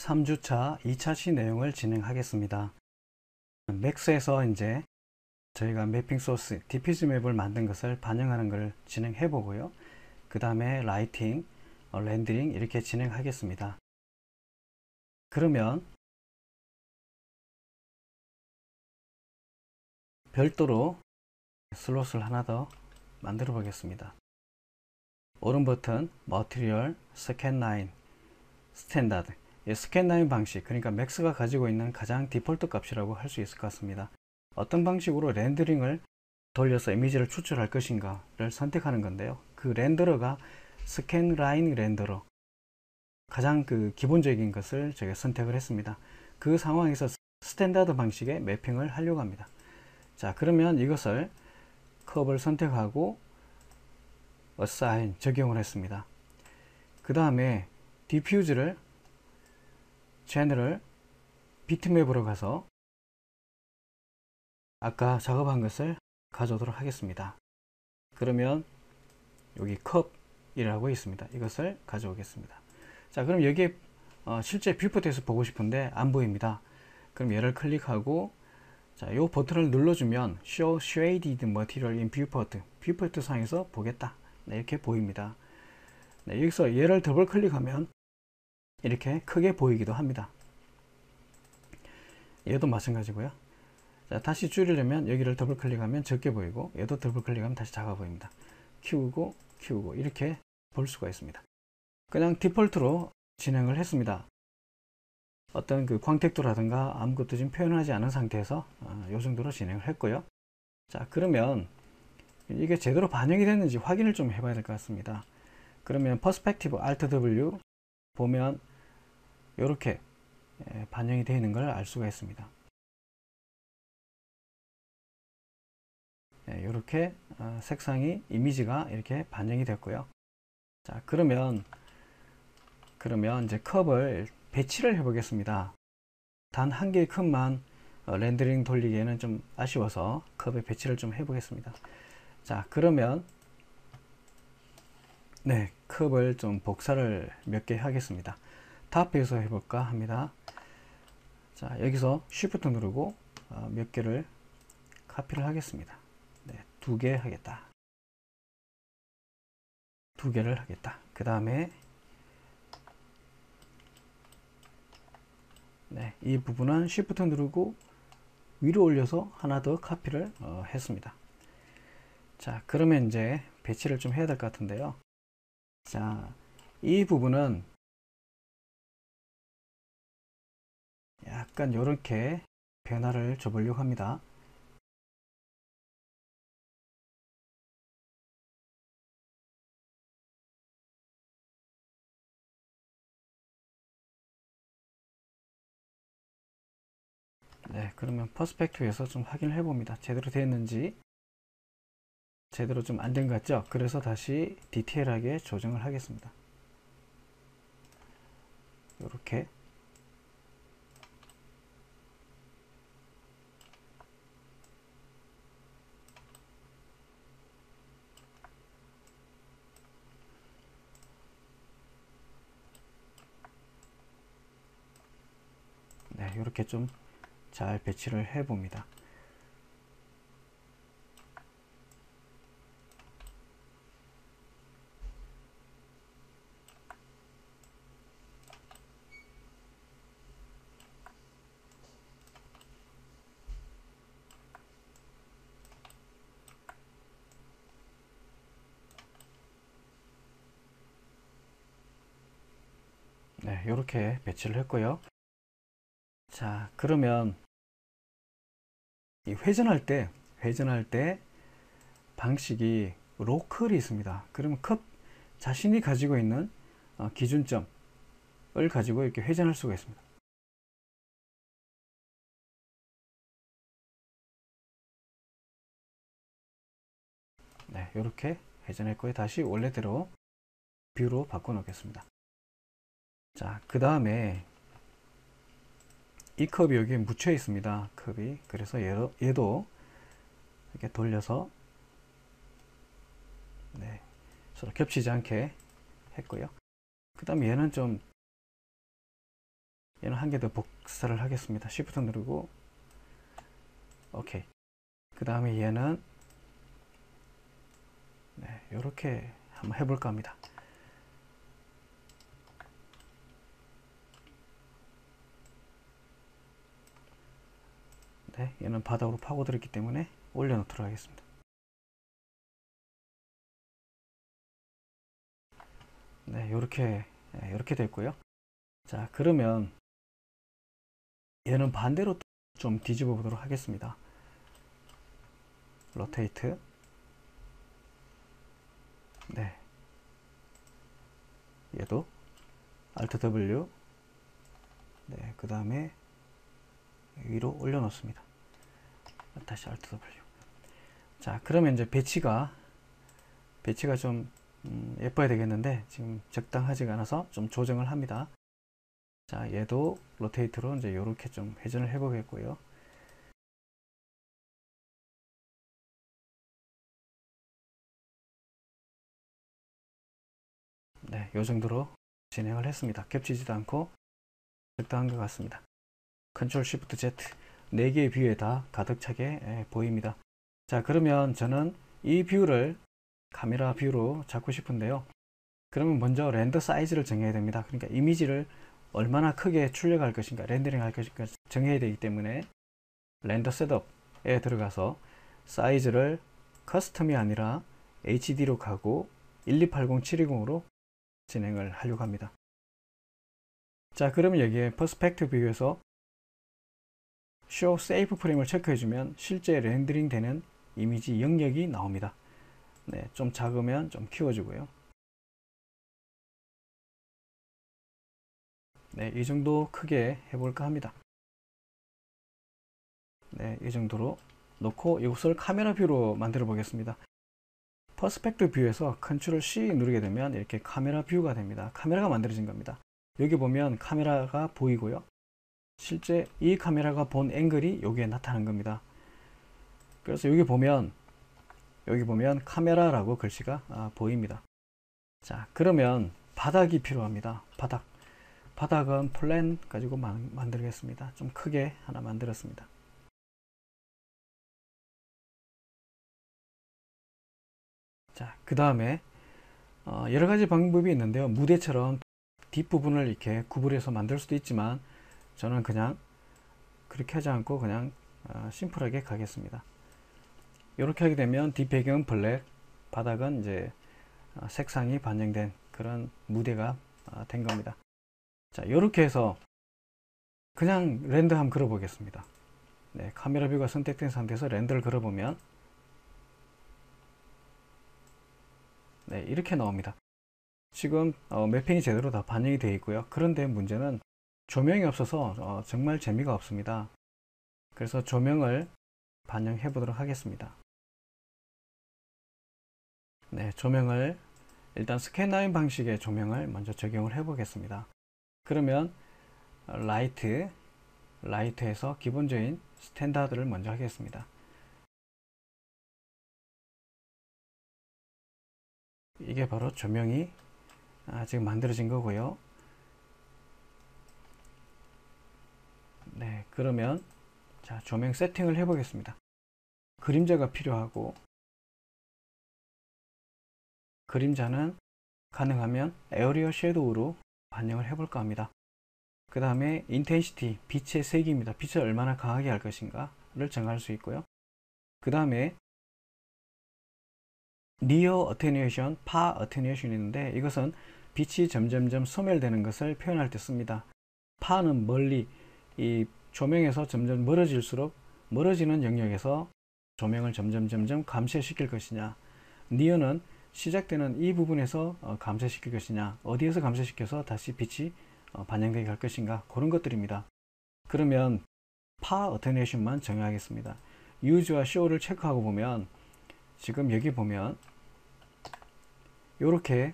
3주차 2차시 내용을 진행하겠습니다. 맥스에서 이제 저희가 매핑 소스 디퓨즈 맵을 만든 것을 반영하는 것을 진행해 보고요. 그 다음에 라이팅, 렌더링 이렇게 진행하겠습니다. 그러면 별도로 슬롯을 하나 더 만들어 보겠습니다. 오른 버튼 머티리얼 스캔 라인 스탠다드, 스캔 라인 방식, 그러니까 맥스가 가지고 있는 가장 디폴트 값이라고 할 수 있을 것 같습니다. 어떤 방식으로 렌더링을 돌려서 이미지를 추출할 것인가를 선택하는 건데요. 그 렌더러가 스캔 라인 렌더러, 가장 기본적인 것을 제가 선택을 했습니다. 그 상황에서 스탠다드 방식의 매핑을 하려고 합니다. 자, 그러면 이것을 컵을 선택하고 assign 적용을 했습니다. 그 다음에 디퓨즈를 제너럴 비트맵으로 가서 아까 작업한 것을 가져오도록 하겠습니다. 그러면 여기 컵이라고 있습니다. 이것을 가져오겠습니다. 자, 그럼 여기에 실제 뷰포트에서 보고 싶은데 안 보입니다. 그럼 얘를 클릭하고 자, 이 버튼을 눌러주면 Show Shaded Material in Viewport, 뷰포트 상에서 보겠다. 네, 이렇게 보입니다. 네, 여기서 얘를 더블 클릭하면 이렇게 크게 보이기도 합니다. 얘도 마찬가지고요. 자, 다시 줄이려면 여기를 더블 클릭하면 적게 보이고, 얘도 더블 클릭하면 다시 작아 보입니다. 키우고 키우고 이렇게 볼 수가 있습니다. 그냥 디폴트로 진행을 했습니다. 어떤 광택도라든가 아무것도 지금 표현하지 않은 상태에서 이 정도로 진행을 했고요. 자, 그러면 이게 제대로 반영이 됐는지 확인을 좀 해봐야 될 것 같습니다. 그러면 퍼스펙티브 Alt W 보면 이렇게 반영이 되어 있는 걸 알 수가 있습니다. 이렇게 색상이, 이미지가 이렇게 반영이 됐고요. 자, 그러면 이제 컵을 배치를 해 보겠습니다. 단 한 개의 컵만 렌더링 돌리기에는 좀 아쉬워서 컵의 배치를 좀 해 보겠습니다. 자, 그러면 네, 컵을 좀 복사를 몇 개 하겠습니다. 탑에서 해볼까 합니다. 자, 여기서 Shift 누르고 몇 개를 카피를 하겠습니다. 네, 2개 하겠다. 2개를 하겠다. 그 다음에 네, 이 부분은 Shift 누르고 위로 올려서 하나 더 카피를 했습니다. 자, 그러면 이제 배치를 좀 해야 될 것 같은데요. 자, 이 부분은 약간 이렇게 변화를 줘 보려고 합니다. 네, 그러면 퍼스펙티브에서 좀 확인을 해 봅니다. 제대로 되었는지. 제대로 좀 안 된 것 같죠? 그래서 다시 디테일하게 조정을 하겠습니다. 이렇게 네, 이렇게 좀 잘 배치를 해 봅니다. 네, 이렇게 배치를 했고요. 자, 그러면 이 회전할 때 방식이 로컬이 있습니다. 그러면 컵 자신이 가지고 있는 기준점을 가지고 이렇게 회전할 수가 있습니다. 네, 이렇게 회전했고요. 다시 원래대로 뷰로 바꿔 놓겠습니다. 자, 그 다음에 이 컵이 여기에 묻혀 있습니다. 컵이. 그래서 얘도 이렇게 돌려서 네, 서로 겹치지 않게 했고요. 그 다음에 얘는 좀 얘는 한 개 더 복사를 하겠습니다. Shift 누르고 오케이. 그 다음에 얘는 네, 이렇게 한번 해볼까 합니다. 네, 얘는 바닥으로 파고들었기 때문에 올려놓도록 하겠습니다. 네, 이렇게 됐고요. 자, 그러면 얘는 반대로 좀 뒤집어 보도록 하겠습니다. 로테이트. 네, 얘도 Alt W. 네, 그 다음에 위로 올려놓습니다. 다시 Alt W. 자, 그러면 이제 배치가 좀 예뻐야 되겠는데 지금 적당하지가 않아서 좀 조정을 합니다. 자, 얘도 로테이트로 이제 이렇게 좀 회전을 해 보겠고요. 네, 요 정도로 진행을 했습니다. 겹치지도 않고 적당한 것 같습니다. Ctrl Shift Z 4개의 뷰에 다 가득 차게 보입니다. 자, 그러면 저는 이 뷰를 카메라 뷰로 잡고 싶은데요. 그러면 먼저 렌더 사이즈를 정해야 됩니다. 그러니까 이미지를 얼마나 크게 출력할 것인가, 렌더링 할 것인가 정해야 되기 때문에 렌더 셋업에 들어가서 사이즈를 커스텀이 아니라 HD로 가고 1280-720으로 진행을 하려고 합니다. 자, 그러면 여기에 퍼스펙티브 뷰에서 Show Safe Frame을 체크해주면 실제 렌더링 되는 이미지 영역이 나옵니다. 네, 좀 작으면 좀 키워주고요. 네, 이 정도 크게 해볼까 합니다. 네, 이 정도로 놓고 이것을 카메라 뷰로 만들어 보겠습니다. 퍼스펙티브 뷰에서 Ctrl C 누르게 되면 이렇게 카메라 뷰가 됩니다. 카메라가 만들어진 겁니다. 여기 보면 카메라가 보이고요. 실제 이 카메라가 본 앵글이 여기에 나타난 겁니다. 그래서 여기 보면 카메라라고 글씨가 보입니다. 자, 그러면 바닥이 필요합니다. 바닥은 플랜 가지고 만들겠습니다. 좀 크게 하나 만들었습니다. 자, 그 다음에 여러 가지 방법이 있는데요. 무대처럼 뒷부분을 이렇게 구부려서 만들 수도 있지만 저는 그냥 그렇게 하지 않고 그냥 심플하게 가겠습니다. 이렇게 하게 되면 뒷배경은 블랙, 바닥은 이제 색상이 반영된 그런 무대가 된 겁니다. 자, 이렇게 해서 그냥 렌더 한번 걸어 보겠습니다. 네, 카메라 뷰가 선택된 상태에서 렌더를 걸어보면 네, 이렇게 나옵니다. 지금 매핑이 제대로 다 반영이 되어 있고요. 그런데 문제는 조명이 없어서 정말 재미가 없습니다. 그래서 조명을 반영해 보도록 하겠습니다. 네, 조명을 일단 스캔라인 방식의 조명을 먼저 적용을 해 보겠습니다. 그러면 라이트에서 기본적인 스탠다드를 먼저 하겠습니다. 이게 바로 조명이 지금 만들어진 거고요. 네, 그러면 자, 조명 세팅을 해 보겠습니다. 그림자가 필요하고 그림자는 가능하면 에어리어 섀도우로 반영을 해 볼까 합니다. 그 다음에 인텐시티, 빛의 세기입니다. 빛을 얼마나 강하게 할 것인가를 정할 수 있고요. 그 다음에 니어 어테뉴에이션, 파 어테뉴에이션이 있는데 이것은 빛이 점점점 소멸되는 것을 표현할 때 씁니다. 파는 멀리, 이 조명에서 점점 멀어질수록 멀어지는 영역에서 조명을 점점 감쇄시킬 것이냐, 니어는 시작되는 이 부분에서 감쇄시킬 것이냐, 어디에서 감쇄시켜서 다시 빛이 반영되게 할 것인가, 그런 것들입니다. 그러면 파 어테뉴에이션만 정하겠습니다. 유즈와 쇼를 체크하고 보면 지금 여기 보면 요렇게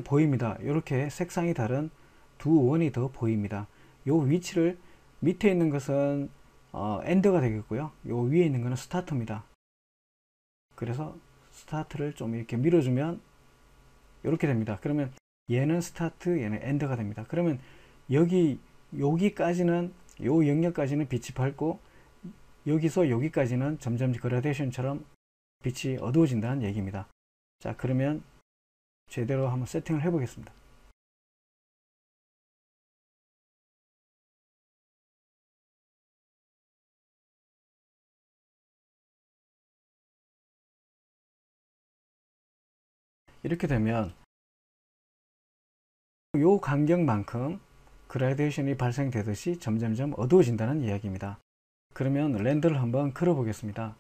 보입니다. 요렇게 색상이 다른 두 원이 더 보입니다. 요 위치를 밑에 있는 것은 엔드가 되겠고요. 요 위에 있는 것은 스타트입니다. 그래서 스타트를 좀 이렇게 밀어주면 이렇게 됩니다. 그러면 얘는 스타트, 얘는 엔드가 됩니다. 그러면 여기까지는, 요 영역까지는 빛이 밝고 여기서 여기까지는 점점 그라데이션처럼 빛이 어두워진다는 얘기입니다. 자, 그러면 제대로 한번 세팅을 해 보겠습니다. 이렇게 되면 요 간격만큼 그라데이션이 발생되듯이 점점점 어두워진다는 이야기입니다. 그러면 렌더를 한번 걸어 보겠습니다.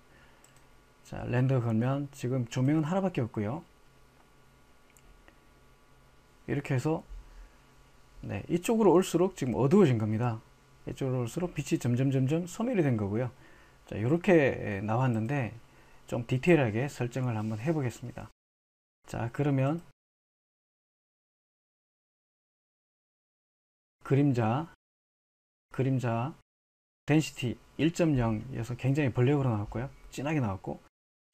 자, 렌더 걸면 지금 조명은 하나밖에 없고요. 이렇게 해서 이쪽으로 올수록 지금 어두워진 겁니다. 이쪽으로 올수록 빛이 점점 소멸이 된 거고요. 자, 이렇게 나왔는데 좀 디테일하게 설정을 한번 해 보겠습니다. 자, 그러면 그림자 덴시티 1.0에서 굉장히 벌레으로 나왔고요. 진하게 나왔고,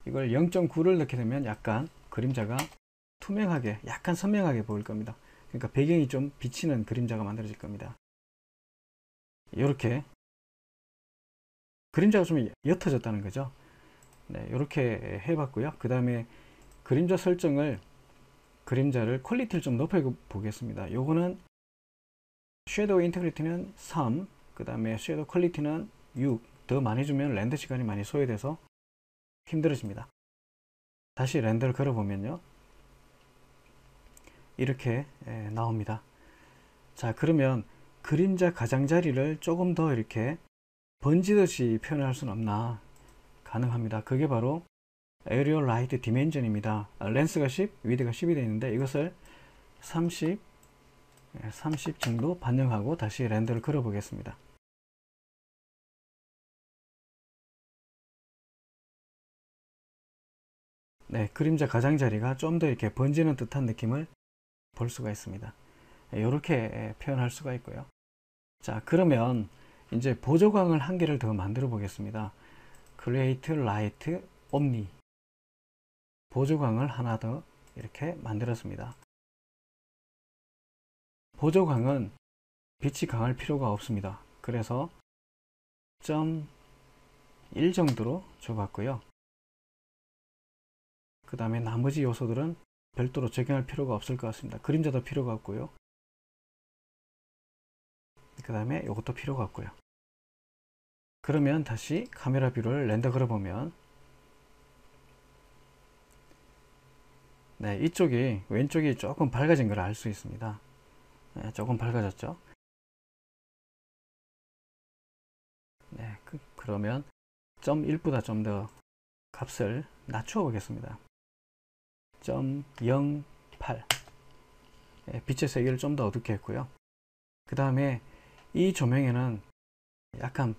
이걸 0.9를 넣게 되면 약간 그림자가 투명하게, 약간 선명하게 보일 겁니다. 그러니까 배경이 좀 비치는 그림자가 만들어질 겁니다. 이렇게 그림자가 좀 옅어졌다는 거죠. 네, 이렇게 해봤고요. 그 다음에 그림자 설정을, 그림자를 퀄리티를 좀 높여 보겠습니다. 요거는 섀도우 인테그리티는 3, 그 다음에 섀도우 퀄리티는 6. 더 많이 주면 렌더 시간이 많이 소요돼서 힘들어집니다. 다시 렌더를 걸어보면요, 이렇게 나옵니다. 자, 그러면 그림자 가장자리를 조금 더 이렇게 번지듯이 표현할 수는 없나? 가능합니다. 그게 바로 에어리얼 라이트 디멘전입니다. 렌스가 10, 위드가 10이 되어 있는데 이것을 30 정도 반영하고 다시 렌더를 걸어 보겠습니다. 네, 그림자 가장자리가 좀 더 이렇게 번지는 듯한 느낌을 볼 수가 있습니다. 이렇게 표현할 수가 있고요. 자, 그러면 이제 보조광을 한 개를 더 만들어 보겠습니다. Create Light Omni 보조광을 하나 더 이렇게 만들었습니다. 보조광은 빛이 강할 필요가 없습니다. 그래서 0.1 정도로 줘봤고요. 그 다음에 나머지 요소들은 별도로 적용할 필요가 없을 것 같습니다. 그림자도 필요가 없고요. 그 다음에 이것도 필요가 없고요. 그러면 다시 카메라 뷰를 렌더 걸어보면, 네, 이쪽이, 왼쪽이 조금 밝아진 걸 알 수 있습니다. 네, 조금 밝아졌죠. 네, 그러면 0.1보다 좀 더 값을 낮춰 보겠습니다. 0.08. 빛의 세기를 좀 더 어둡게 했고요. 그 다음에 이 조명에는 약간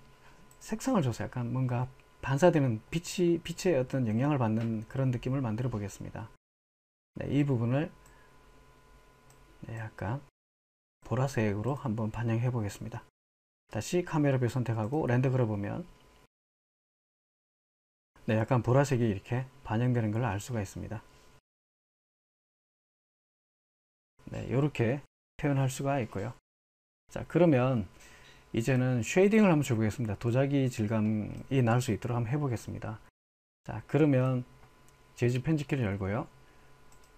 색상을 줘서 약간 뭔가 반사되는 빛의 어떤 영향을 받는 그런 느낌을 만들어 보겠습니다. 네, 이 부분을 약간 보라색으로 한번 반영해 보겠습니다. 다시 카메라 뷰 선택하고 렌더 걸어보면, 네, 약간 보라색이 이렇게 반영되는 걸 알 수가 있습니다. 네, 이렇게 표현할 수가 있고요. 자, 그러면 이제는 쉐이딩을 한번 줘보겠습니다. 도자기 질감이 날 수 있도록 한번 해보겠습니다. 자, 그러면 재질 편집키를 열고요.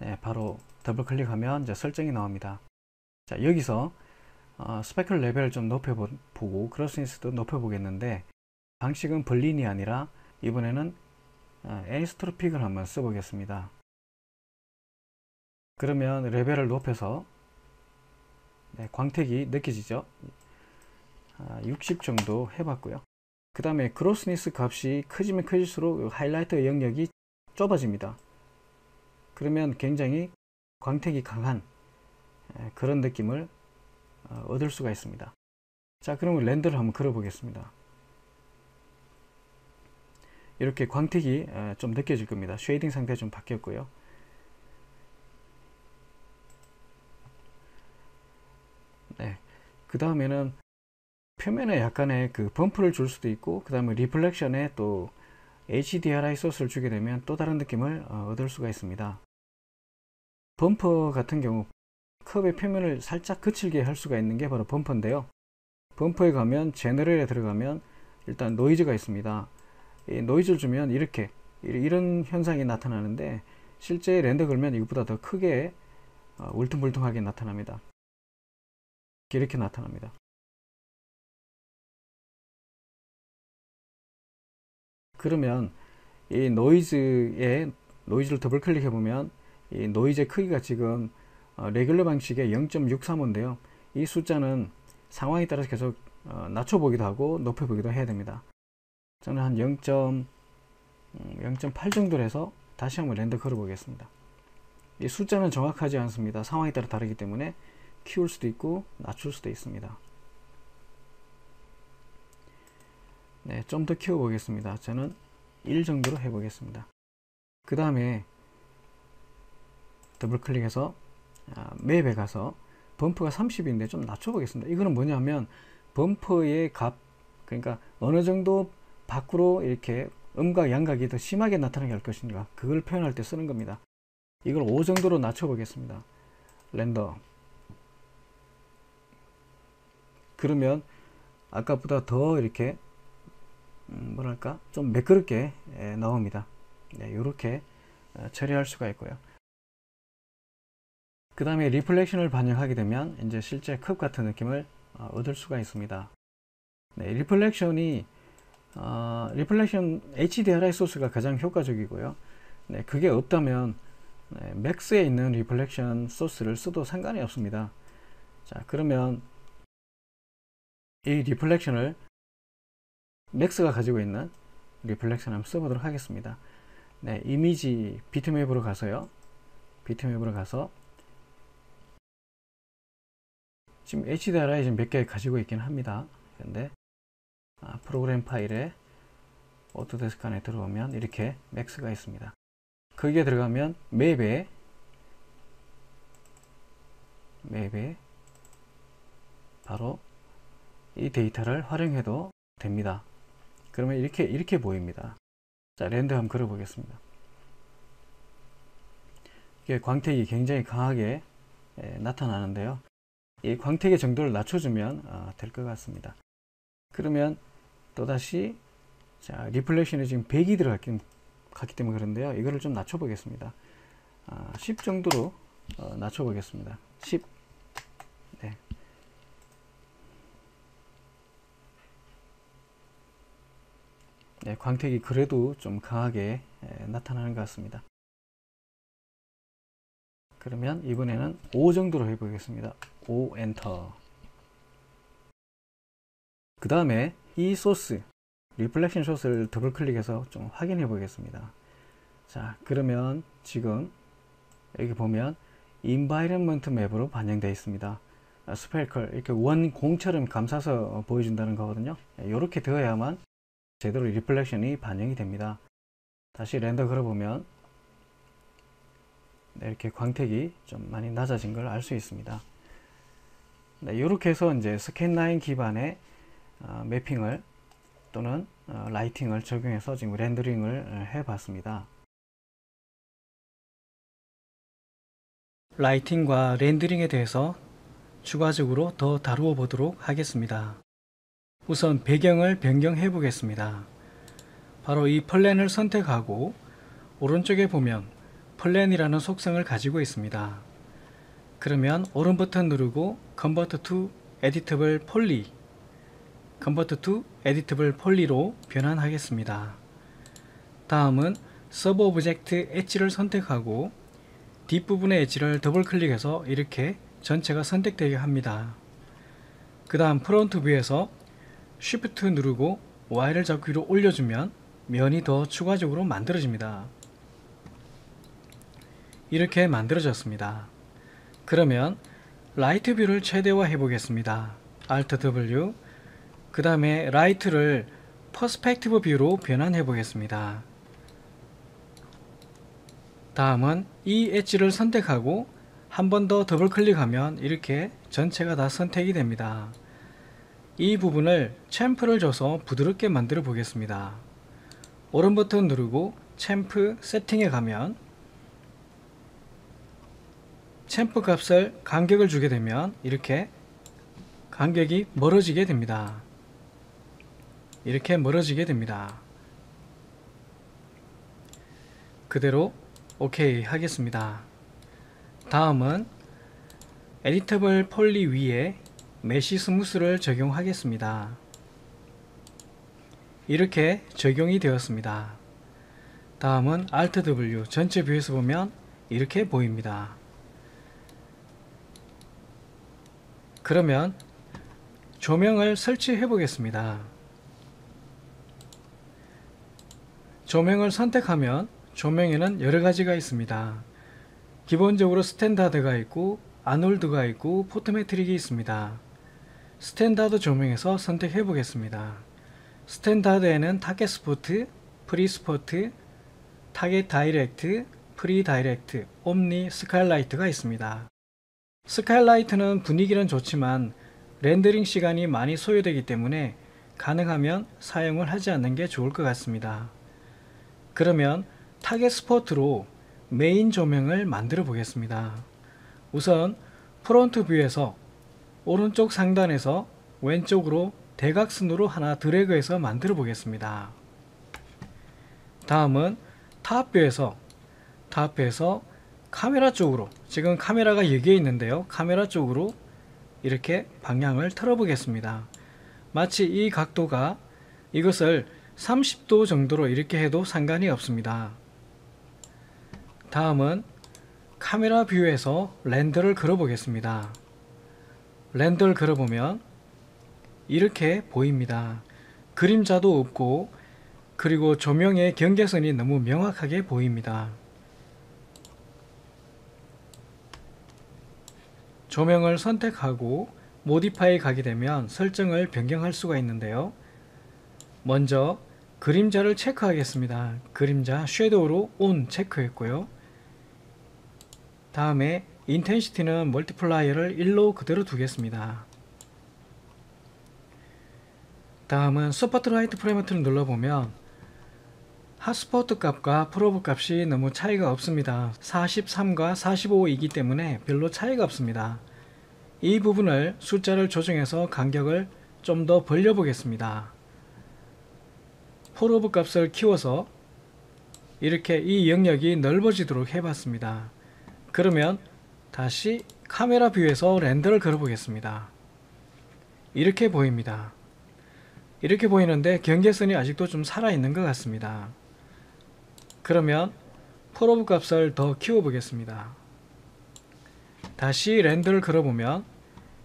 네, 바로 더블 클릭하면 이제 설정이 나옵니다. 자, 여기서 스페클 레벨을 좀 높여보고 그로스니스도 높여보겠는데, 방식은 벌린이 아니라 이번에는 애니스트로픽을 한번 써보겠습니다. 그러면 레벨을 높여서, 네, 광택이 느껴지죠? 60 정도 해봤고요. 그 다음에 그로스니스 값이 커지면 커질수록 하이라이트 영역이 좁아집니다. 그러면 굉장히 광택이 강한 그런 느낌을 얻을 수가 있습니다. 자, 그러면 렌더를 한번 걸어 보겠습니다. 이렇게 광택이 좀 느껴질 겁니다. 쉐이딩 상태가 좀 바뀌었고요. 네, 그 다음에는 표면에 약간의 그 범프를 줄 수도 있고, 그 다음에 리플렉션에 또 HDRI 소스를 주게 되면 또 다른 느낌을 얻을 수가 있습니다. 범퍼 같은 경우 컵의 표면을 살짝 거칠게 할 수가 있는 게 바로 범퍼인데요. 범퍼에 가면 제너럴에 들어가면 일단 노이즈가 있습니다. 이 노이즈를 주면 이렇게 이런 현상이 나타나는데 실제 렌더 걸면 이것보다 더 크게 울퉁불퉁하게 나타납니다. 이렇게 나타납니다. 그러면 이 노이즈를 더블 클릭해 보면 이 노이즈의 크기가 지금 레귤러 방식의 0.635인데요. 이 숫자는 상황에 따라서 계속 낮춰보기도 하고 높여보기도 해야 됩니다. 저는 한 0.8 정도로 해서 다시 한번 렌더 걸어 보겠습니다. 이 숫자는 정확하지 않습니다. 상황에 따라 다르기 때문에 키울 수도 있고 낮출 수도 있습니다. 네, 좀 더 키워 보겠습니다. 저는 1 정도로 해 보겠습니다. 그 다음에 더블 클릭해서 맵에 가서 범퍼가 30인데 좀 낮춰 보겠습니다. 이거는 뭐냐면 범퍼의 값, 그러니까 어느 정도 밖으로 이렇게 음각 양각이 더 심하게 나타나게 할 것인가, 그걸 표현할 때 쓰는 겁니다. 이걸 5 정도로 낮춰 보겠습니다. 렌더. 그러면 아까보다 더 이렇게 뭐랄까 좀 매끄럽게 나옵니다. 네, 이렇게 처리할 수가 있고요. 그 다음에 리플렉션을 반영하게 되면 이제 실제 컵 같은 느낌을 얻을 수가 있습니다. 네, 리플렉션 HDRI 소스가 가장 효과적이고요. 네, 그게 없다면 맥스에 있는 리플렉션 소스를 써도 상관이 없습니다. 자, 그러면 이 리플렉션을 맥스가 가지고 있는 리플렉션 한번 써보도록 하겠습니다. 네, 이미지 비트맵으로 가서요. 비트맵으로 가서 지금 HDRI 지금 몇 개 가지고 있긴 합니다. 근데 프로그램 파일에 오토데스크 안에 들어오면 이렇게 맥스가 있습니다. 거기에 들어가면 맵에 바로 이 데이터를 활용해도 됩니다. 그러면 이렇게 보입니다. 자, 렌더 한번 걸어 보겠습니다. 이게 광택이 굉장히 강하게 나타나는데요. 이 광택의 정도를 낮춰주면 될 것 같습니다. 그러면 또다시 자, 리플렉션이 지금 100이 들어갔기 때문에 그런데요. 이거를 좀 낮춰 보겠습니다. 10 정도로 낮춰 보겠습니다. 10. 네. 네, 광택이 그래도 좀 강하게 나타나는 것 같습니다. 그러면 이번에는 5 정도로 해보겠습니다. 5 엔터. 그 다음에 이 소스, 리플렉션 소스를 더블 클릭해서 좀 확인해 보겠습니다. 자, 그러면 지금 여기 보면 인바이런먼트 맵으로 반영되어 있습니다. 스페리컬, 이렇게 원공처럼 감싸서 보여준다는 거거든요. 이렇게 되어야만 제대로 리플렉션이 반영이 됩니다. 다시 렌더 걸어보면 네, 이렇게 광택이 좀 많이 낮아진 걸 알 수 있습니다. 네, 이렇게 해서 이제 스캔라인 기반의 매핑을 또는 라이팅을 적용해서 지금 렌더링을 해 봤습니다. 라이팅과 렌더링에 대해서 추가적으로 더 다루어 보도록 하겠습니다. 우선 배경을 변경해 보겠습니다. 바로 이 플랜을 선택하고 오른쪽에 보면 플랜이라는 속성을 가지고 있습니다. 그러면 오른 버튼 누르고 Convert to Editable Poly, Convert to Editable Poly로 변환하겠습니다. 다음은 서브 오브젝트 엣지를 선택하고 뒷부분의 엣지를 더블 클릭해서 이렇게 전체가 선택되게 합니다. 그 다음 프론트 뷰에서 Shift 누르고 Y를 잡고 위로 올려주면 면이 더 추가적으로 만들어집니다. 이렇게 만들어졌습니다. 그러면 라이트 뷰를 최대화 해 보겠습니다. Alt W, 그 다음에 라이트를 퍼스펙티브 뷰로 변환해 보겠습니다. 다음은 이 엣지를 선택하고 한 번 더 더블 클릭하면 이렇게 전체가 다 선택이 됩니다. 이 부분을 챔프를 줘서 부드럽게 만들어 보겠습니다. 오른 버튼 누르고 챔프 세팅에 가면 챔프 값을 간격을 주게 되면 이렇게 간격이 멀어지게 됩니다. 이렇게 멀어지게 됩니다. 그대로 OK 하겠습니다. 다음은 에디터블 폴리 위에 메시 스무스를 적용하겠습니다. 이렇게 적용이 되었습니다. 다음은 Alt W 전체 뷰에서 보면 이렇게 보입니다. 그러면 조명을 설치해 보겠습니다. 조명을 선택하면 조명에는 여러가지가 있습니다. 기본적으로 스탠다드가 있고 아놀드가 있고 포토메트릭이 있습니다. 스탠다드 조명에서 선택해 보겠습니다. 스탠다드에는 타겟 스포트, 프리 스포트, 타겟 다이렉트, 프리 다이렉트, 옴니, 스카일라이트가 있습니다. 스카일라이트는 분위기는 좋지만 렌더링 시간이 많이 소요되기 때문에 가능하면 사용을 하지 않는 게 좋을 것 같습니다. 그러면 타겟 스포트로 메인 조명을 만들어 보겠습니다. 우선 프론트 뷰에서 오른쪽 상단에서 왼쪽으로 대각선으로 하나 드래그해서 만들어 보겠습니다. 다음은 탑뷰에서 카메라 쪽으로, 지금 카메라가 여기에 있는데요, 카메라 쪽으로 이렇게 방향을 틀어 보겠습니다. 마치 이 각도가 이것을 30도 정도로 이렇게 해도 상관이 없습니다. 다음은 카메라 뷰에서 렌더를 걸어 보겠습니다. 렌더를 걸어 보면 이렇게 보입니다. 그림자도 없고 그리고 조명의 경계선이 너무 명확하게 보입니다. 조명을 선택하고 모디파이 가게 되면 설정을 변경할 수가 있는데요. 먼저 그림자를 체크하겠습니다. 그림자 섀도우로 온 체크했고요. 다음에 인텐시티는 멀티플라이어를 1로 그대로 두겠습니다. 다음은 스포트라이트 프레임버튼을 눌러보면 핫스포트 값과 프로브 값이 너무 차이가 없습니다. 43과 45이기 때문에 별로 차이가 없습니다. 이 부분을 숫자를 조정해서 간격을 좀 더 벌려 보겠습니다. 프로브 값을 키워서 이렇게 이 영역이 넓어지도록 해봤습니다. 그러면 다시 카메라 뷰에서 렌더를 걸어 보겠습니다. 이렇게 보입니다. 이렇게 보이는데 경계선이 아직도 좀 살아있는 것 같습니다. 그러면 프로브 값을 더 키워 보겠습니다. 다시 렌더를 걸어보면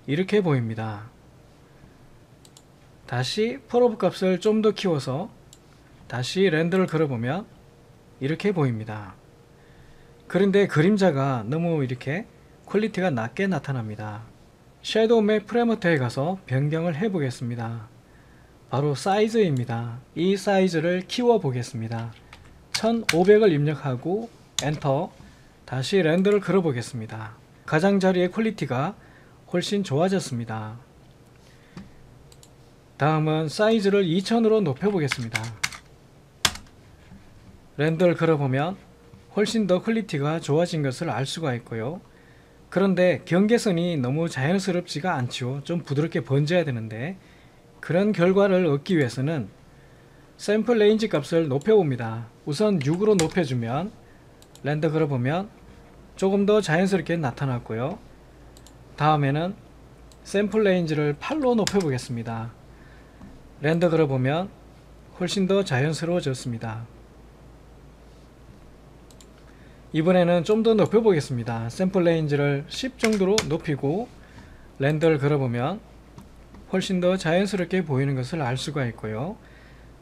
이렇게 보입니다. 다시 프로브 값을 좀 더 키워서 다시 렌더를 걸어보면 이렇게 보입니다. 그런데 그림자가 너무 이렇게 퀄리티가 낮게 나타납니다. 섀도우 맵 프레임버튼에 가서 변경을 해 보겠습니다. 바로 사이즈입니다. 이 사이즈를 키워 보겠습니다. 1500을 입력하고 엔터, 다시 렌더를 걸어 보겠습니다. 가장자리의 퀄리티가 훨씬 좋아졌습니다. 다음은 사이즈를 2000으로 높여 보겠습니다. 렌더를 걸어보면 훨씬 더 퀄리티가 좋아진 것을 알 수가 있고요. 그런데 경계선이 너무 자연스럽지가 않죠. 좀 부드럽게 번져야 되는데, 그런 결과를 얻기 위해서는 샘플 레인지 값을 높여봅니다. 우선 6으로 높여주면 렌더 걸어보면 조금 더 자연스럽게 나타났고요. 다음에는 샘플 레인지를 8로 높여보겠습니다. 렌더 걸어보면 훨씬 더 자연스러워졌습니다. 이번에는 좀 더 높여보겠습니다. 샘플 레인지를 10 정도로 높이고 렌더를 걸어보면 훨씬 더 자연스럽게 보이는 것을 알 수가 있고요.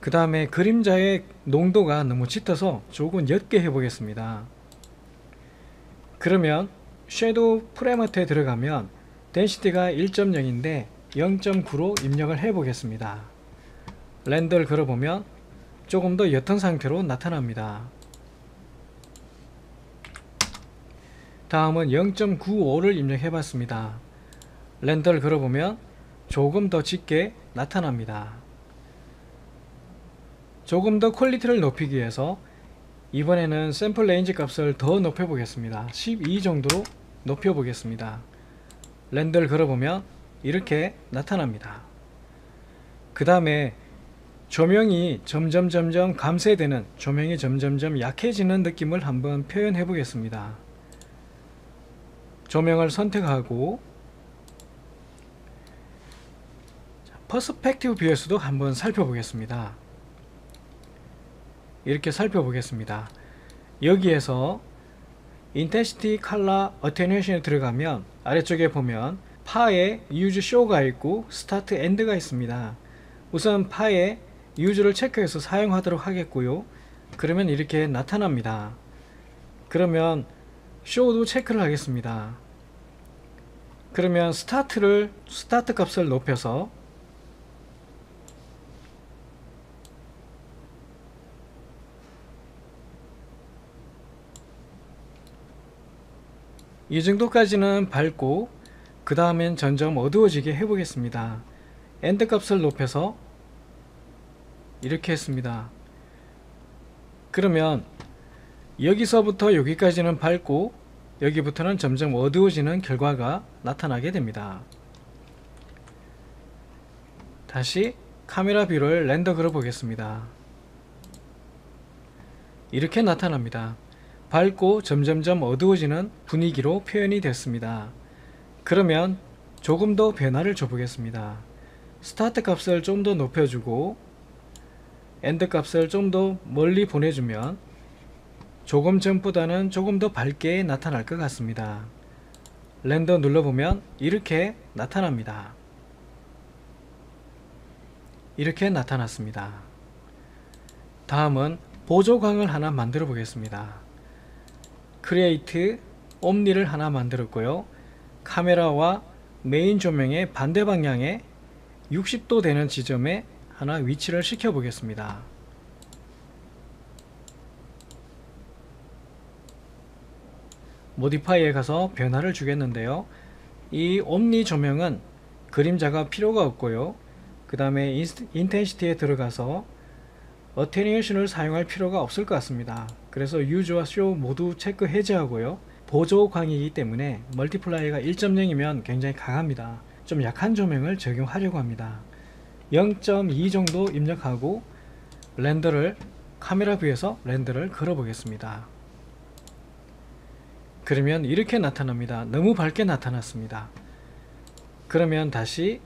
그 다음에 그림자의 농도가 너무 짙어서 조금 옅게 해보겠습니다. 그러면 섀도우 프레임버튼에 들어가면 덴시티가 1.0인데 0.9로 입력을 해보겠습니다. 렌더를 걸어보면 조금 더 옅은 상태로 나타납니다. 다음은 0.95를 입력해봤습니다. 렌더를 걸어보면 조금 더 짙게 나타납니다. 조금 더 퀄리티를 높이기 위해서 이번에는 샘플 레인지 값을 더 높여보겠습니다. 12 정도로 높여 보겠습니다. 렌더를 걸어보면 이렇게 나타납니다. 그 다음에 조명이 점점 감쇄되는, 조명이 점점 약해지는 느낌을 한번 표현해 보겠습니다. 조명을 선택하고 퍼스펙티브 뷰에서도 한번 살펴보겠습니다. 이렇게 살펴보겠습니다. 여기에서 인텐시티 컬러 어테뉴에이션에 들어가면 아래쪽에 보면 파에 유즈 쇼가 있고 스타트 엔드가 있습니다. 우선 파에 유즈를 체크해서 사용하도록 하겠고요. 그러면 이렇게 나타납니다. 그러면 쇼도 체크를 하겠습니다. 그러면 스타트 값을 높여서 이 정도까지는 밝고 그 다음엔 점점 어두워지게 해보겠습니다. 엔드 값을 높여서 이렇게 했습니다. 그러면 여기서부터 여기까지는 밝고 여기부터는 점점 어두워지는 결과가 나타나게 됩니다. 다시 카메라 뷰를 렌더 걸어 보겠습니다. 이렇게 나타납니다. 밝고 점점점 어두워지는 분위기로 표현이 됐습니다. 그러면 조금 더 변화를 줘 보겠습니다. 스타트 값을 좀 더 높여주고 엔드 값을 좀 더 멀리 보내주면 조금 전보다는 조금 더 밝게 나타날 것 같습니다. 렌더 눌러보면 이렇게 나타납니다. 이렇게 나타났습니다. 다음은 보조광을 하나 만들어 보겠습니다. 크리에이트 옴니를 하나 만들었고요. 카메라와 메인 조명의 반대 방향에 60도 되는 지점에 하나 위치를 시켜 보겠습니다. 모디파이에 가서 변화를 주겠는데요. 이 옴니 조명은 그림자가 필요가 없고요. 그 다음에 인텐시티에 들어가서 어테뉴에이션을 사용할 필요가 없을 것 같습니다. 그래서 유즈와 쇼 모두 체크 해제하고요. 보조광이기 때문에 멀티플라이가 1.0이면 굉장히 강합니다. 좀 약한 조명을 적용하려고 합니다. 0.2 정도 입력하고 렌더를 카메라 뷰에서 렌더를 걸어 보겠습니다. 그러면 이렇게 나타납니다. 너무 밝게 나타났습니다. 그러면 다시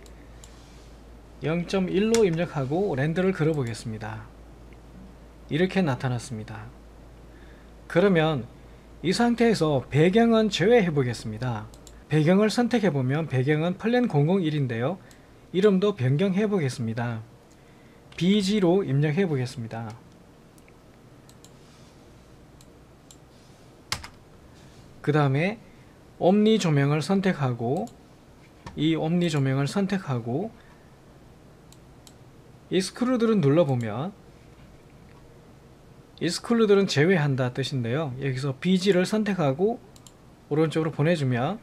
0.1로 입력하고 렌더를 걸어 보겠습니다. 이렇게 나타났습니다. 그러면 이 상태에서 배경은 제외해 보겠습니다. 배경을 선택해 보면 배경은 플랜 001인데요. 이름도 변경해 보겠습니다. BG로 입력해 보겠습니다. 그 다음에 옴니 조명을 선택하고 이 옴니 조명을 선택하고 익스클루드를 눌러보면 익스클루드는 제외한다 뜻인데요. 여기서 BG를 선택하고 오른쪽으로 보내주면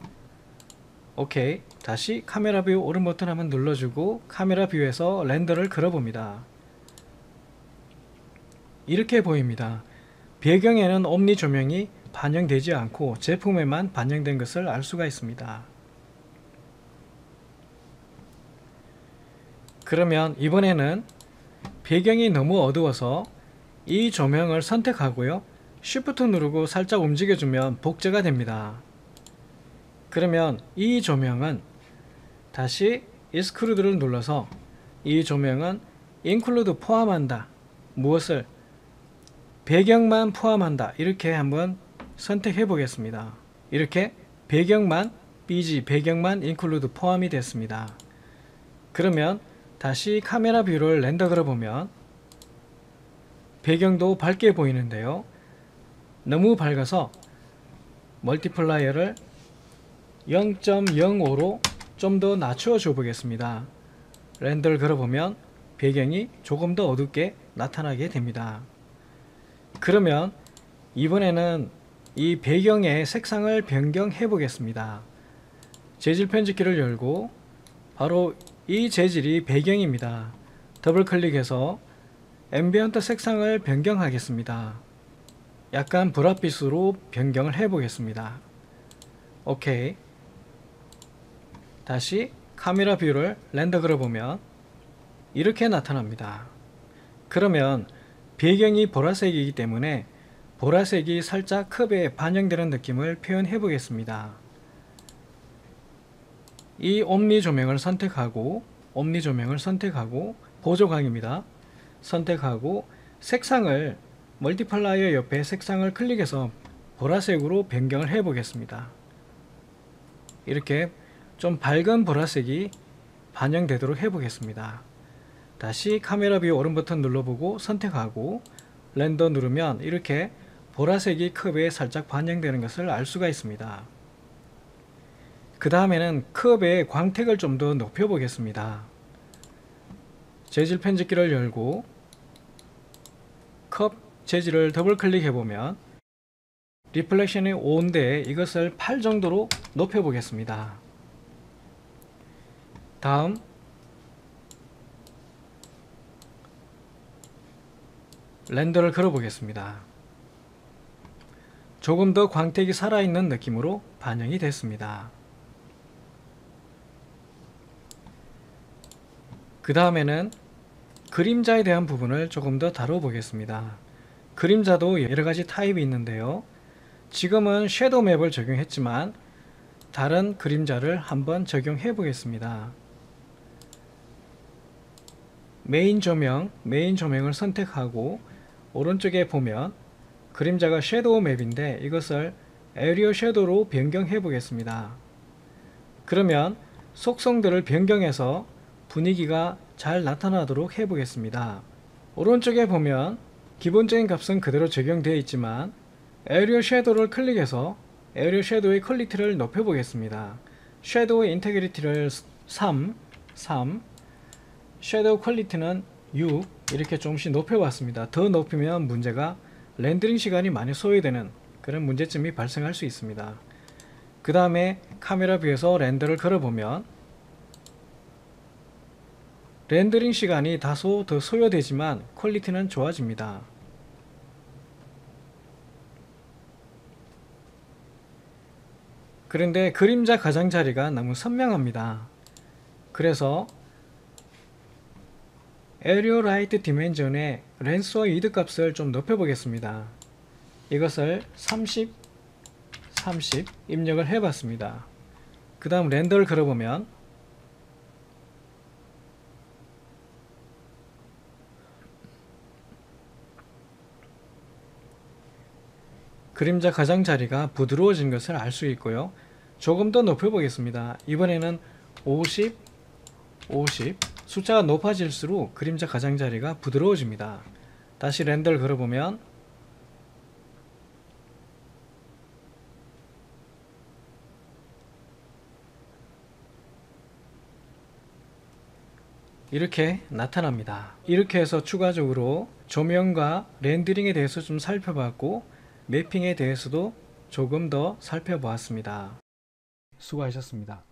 오케이. 다시 카메라 뷰 오른 버튼 한번 눌러주고 카메라 뷰에서 렌더를 걸어봅니다. 이렇게 보입니다. 배경에는 옴니 조명이 반영되지 않고 제품에만 반영된 것을 알 수가 있습니다. 그러면 이번에는 배경이 너무 어두워서 이 조명을 선택하고요. Shift 누르고 살짝 움직여주면 복제가 됩니다. 그러면 이 조명은 다시 익스클루드를 눌러서 이 조명은 include 포함한다. 무엇을? 배경만 포함한다. 이렇게 한번 선택해 보겠습니다. 이렇게 배경만 BG, 배경만 include 포함이 됐습니다. 그러면 다시 카메라 뷰를 렌더 걸어보면 배경도 밝게 보이는데요. 너무 밝아서 멀티플라이어를 0.05로 좀 더 낮추어 줘 보겠습니다. 렌더를 걸어보면 배경이 조금 더 어둡게 나타나게 됩니다. 그러면 이번에는 이 배경의 색상을 변경해 보겠습니다. 재질 편집키를 열고 바로 이 재질이 배경입니다. 더블 클릭해서 앰비언트 색상을 변경하겠습니다. 약간 브라빛으로 변경을 해 보겠습니다. 오케이. 다시 카메라 뷰를 렌더 걸어보면 이렇게 나타납니다. 그러면 배경이 보라색이기 때문에 보라색이 살짝 컵에 반영되는 느낌을 표현해 보겠습니다. 이 옴니 조명을 선택하고 보조광입니다. 선택하고 색상을 멀티플라이어 옆에 색상을 클릭해서 보라색으로 변경을 해 보겠습니다. 이렇게 좀 밝은 보라색이 반영되도록 해 보겠습니다. 다시 카메라 뷰 오른 버튼 눌러보고 선택하고 렌더 누르면 이렇게 보라색이 컵에 살짝 반영되는 것을 알 수가 있습니다. 그 다음에는 컵의 광택을 좀 더 높여 보겠습니다. 재질 편집기를 열고 컵 재질을 더블 클릭해 보면 리플렉션이 5인데 이것을 8 정도로 높여 보겠습니다. 다음 렌더를 걸어 보겠습니다. 조금 더 광택이 살아있는 느낌으로 반영이 됐습니다. 그 다음에는 그림자에 대한 부분을 조금 더 다뤄보겠습니다. 그림자도 여러가지 타입이 있는데요. 지금은 섀도우 맵을 적용했지만 다른 그림자를 한번 적용해 보겠습니다. 메인 조명을 선택하고 오른쪽에 보면 그림자가 섀도우 맵인데 이것을 에리어 섀도우로 변경해 보겠습니다. 그러면 속성들을 변경해서 분위기가 잘 나타나도록 해 보겠습니다. 오른쪽에 보면 기본적인 값은 그대로 적용되어 있지만 에리어 섀도우를 클릭해서 에리어 섀도우의 퀄리티를 높여 보겠습니다. 섀도우 인테그리티를 3, 섀도우 퀄리티는 6 이렇게 조금씩 높여 봤습니다. 더 높이면 문제가 렌더링 시간이 많이 소요되는 그런 문제점이 발생할 수 있습니다. 그 다음에 카메라 뷰에서 렌더를 걸어보면 렌더링 시간이 다소 더 소요되지만 퀄리티는 좋아집니다. 그런데 그림자 가장자리가 너무 선명합니다. 그래서 에리어 라이트 디멘전의 렌스와 위드 값을 좀 높여 보겠습니다. 이것을 30 입력을 해 봤습니다. 그 다음 렌더를 걸어보면 그림자 가장자리가 부드러워진 것을 알 수 있고요. 조금 더 높여 보겠습니다. 이번에는 50 숫자가 높아질수록 그림자 가장자리가 부드러워집니다. 다시 렌더를 걸어보면 이렇게 나타납니다. 이렇게 해서 추가적으로 조명과 렌더링에 대해서 좀 살펴봤고 매핑에 대해서도 조금 더 살펴보았습니다. 수고하셨습니다.